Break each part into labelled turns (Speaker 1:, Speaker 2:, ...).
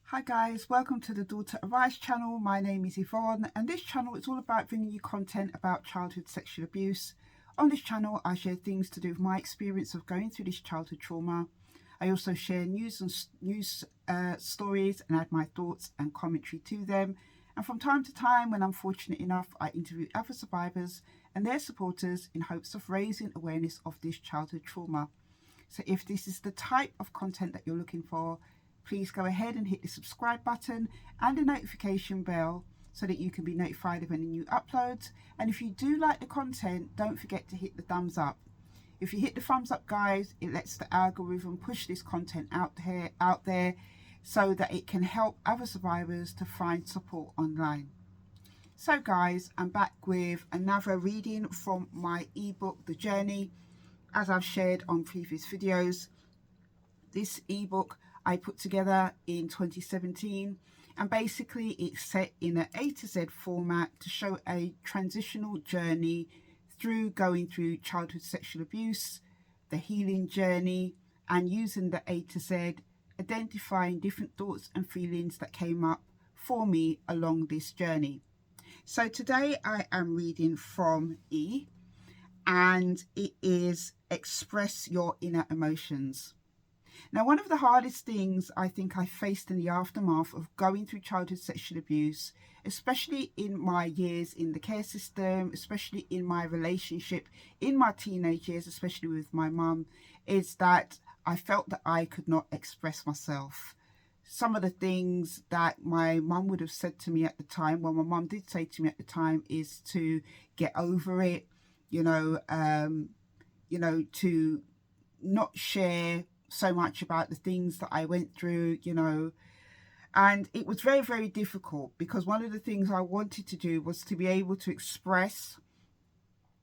Speaker 1: Hi guys, welcome to the Daughter Arise channel. My name is Yvonne and this channel is all about bringing you content about childhood sexual abuse. On this channel I share things to do with my experience of going through this childhood trauma. I also share news stories and add my thoughts and commentary to them. And from time to time, when I'm fortunate enough, I interview other survivors and their supporters in hopes of raising awareness of this childhood trauma. So if this is the type of content that you're looking for, please go ahead and hit the subscribe button and the notification bell so that you can be notified of any new uploads. And if you do like the content, don't forget to hit the thumbs up. If you hit the thumbs up, guys, it lets the algorithm push this content out there so that it can help other survivors to find support online. So guys, I'm back with another reading from my ebook, The Journey. As I've shared on previous videos, this ebook I put together in 2017, and basically it's set in an A to Z format to show a transitional journey through going through childhood sexual abuse, the healing journey, and using the A to Z, identifying different thoughts and feelings that came up for me along this journey. So today I am reading from E, and it is Express Your Inner Emotions. Now, one of the hardest things I think I faced in the aftermath of going through childhood sexual abuse, especially in my years in the care system, especially in my relationship in my teenage years, especially with my mum, is that I felt that I could not express myself. Some of the things that my mum would have said to me at the time, well, my mum did say to me at the time, is to get over it, to not share so much about the things that I went through, and it was very, very difficult, because one of the things I wanted to do was to be able to express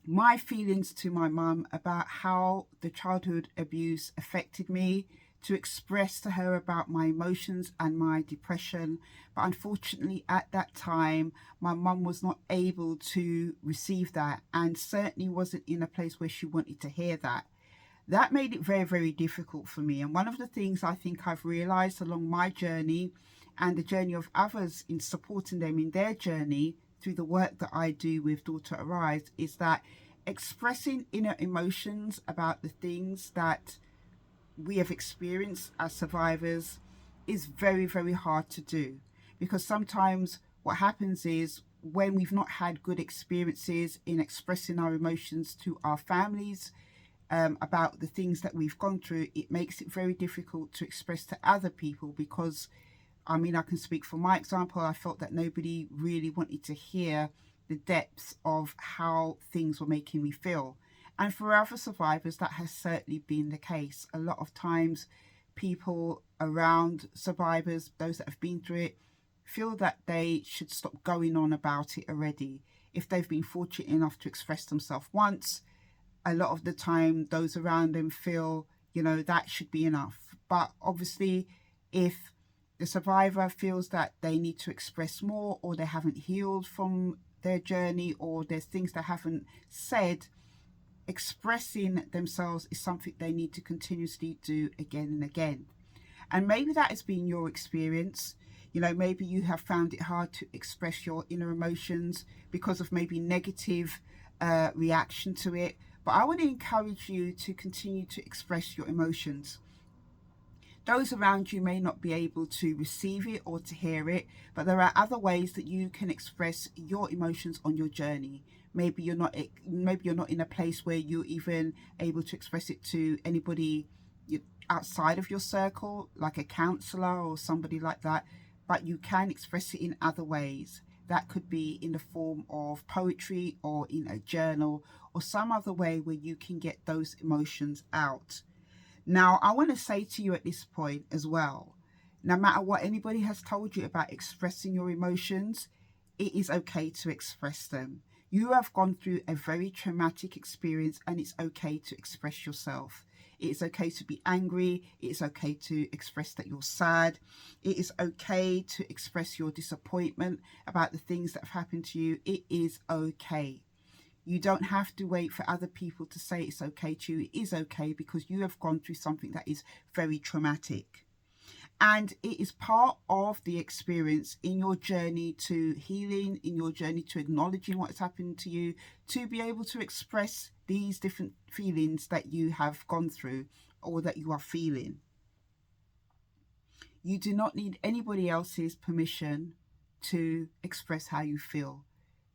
Speaker 1: my feelings to my mum about how the childhood abuse affected me, to express to her about my emotions and my depression. But unfortunately at that time my mum was not able to receive that, and certainly wasn't in a place where she wanted to hear that. That made it very, very difficult for me. And one of the things I think I've realized along my journey and the journey of others in supporting them in their journey through the work that I do with Daughter Arise is that expressing inner emotions about the things that we have experienced as survivors is very, very hard to do, because sometimes what happens is when we've not had good experiences in expressing our emotions to our families, about the things that we've gone through, it makes it very difficult to express to other people, because I can speak for my example. I felt that nobody really wanted to hear the depths of how things were making me feel. And for other survivors, that has certainly been the case. A lot of times people around survivors, those that have been through it, feel that they should stop going on about it already. If they've been fortunate enough to express themselves once, a lot of the time those around them feel, that should be enough. But obviously, if the survivor feels that they need to express more, or they haven't healed from their journey, or there's things they haven't said, expressing themselves is something they need to continuously do again and again. And maybe that has been your experience. Maybe you have found it hard to express your inner emotions because of maybe negative reaction to it. But I want to encourage you to continue to express your emotions. Those around you may not be able to receive it or to hear it, but there are other ways that you can express your emotions on your journey. Maybe you're not in a place where you're even able to express it to anybody outside of your circle, like a counselor or somebody like that, but you can express it in other ways. That could be in the form of poetry, or in a journal, or some other way where you can get those emotions out. Now, I want to say to you at this point as well, no matter what anybody has told you about expressing your emotions, it is okay to express them. You have gone through a very traumatic experience, and it's okay to express yourself. It is okay to be angry. It is okay to express that you're sad. It is okay to express your disappointment about the things that have happened to you. It is okay. You don't have to wait for other people to say it's okay to you. It is okay, because you have gone through something that is very traumatic. And it is part of the experience in your journey to healing, in your journey to acknowledging what's happened to you, to be able to express these different feelings that you have gone through or that you are feeling. You do not need anybody else's permission to express how you feel.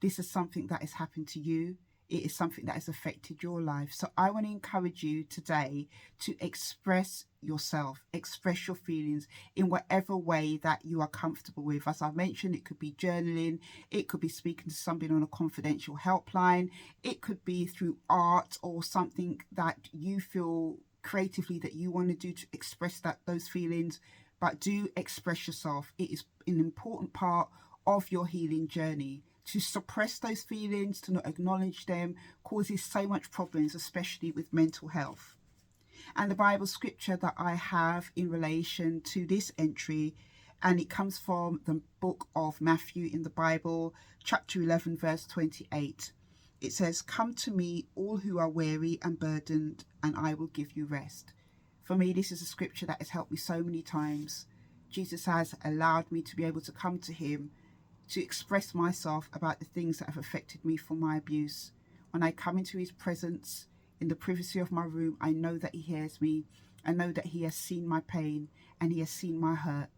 Speaker 1: This is something that has happened to you. It is something that has affected your life. So I want to encourage you today to express yourself, express your feelings in whatever way that you are comfortable with. As I mentioned, it could be journaling, it could be speaking to somebody on a confidential helpline, it could be through art or something that you feel creatively that you want to do to express those feelings. But do express yourself. It is an important part of your healing journey. To suppress those feelings, to not acknowledge them, causes so much problems, especially with mental health. And the Bible scripture that I have in relation to this entry, and it comes from the book of Matthew in the Bible, chapter 11, verse 28. It says, "Come to me, all who are weary and burdened, and I will give you rest." For me, this is a scripture that has helped me so many times. Jesus has allowed me to be able to come to him, to express myself about the things that have affected me from my abuse. When I come into his presence in the privacy of my room, I know that he hears me. I know that he has seen my pain and he has seen my hurt.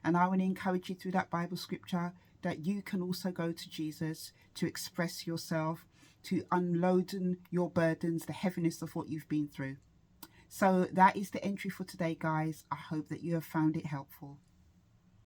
Speaker 1: And I want to encourage you through that Bible scripture that you can also go to Jesus to express yourself, to unload your burdens, the heaviness of what you've been through. So that is the entry for today, guys. I hope that you have found it helpful.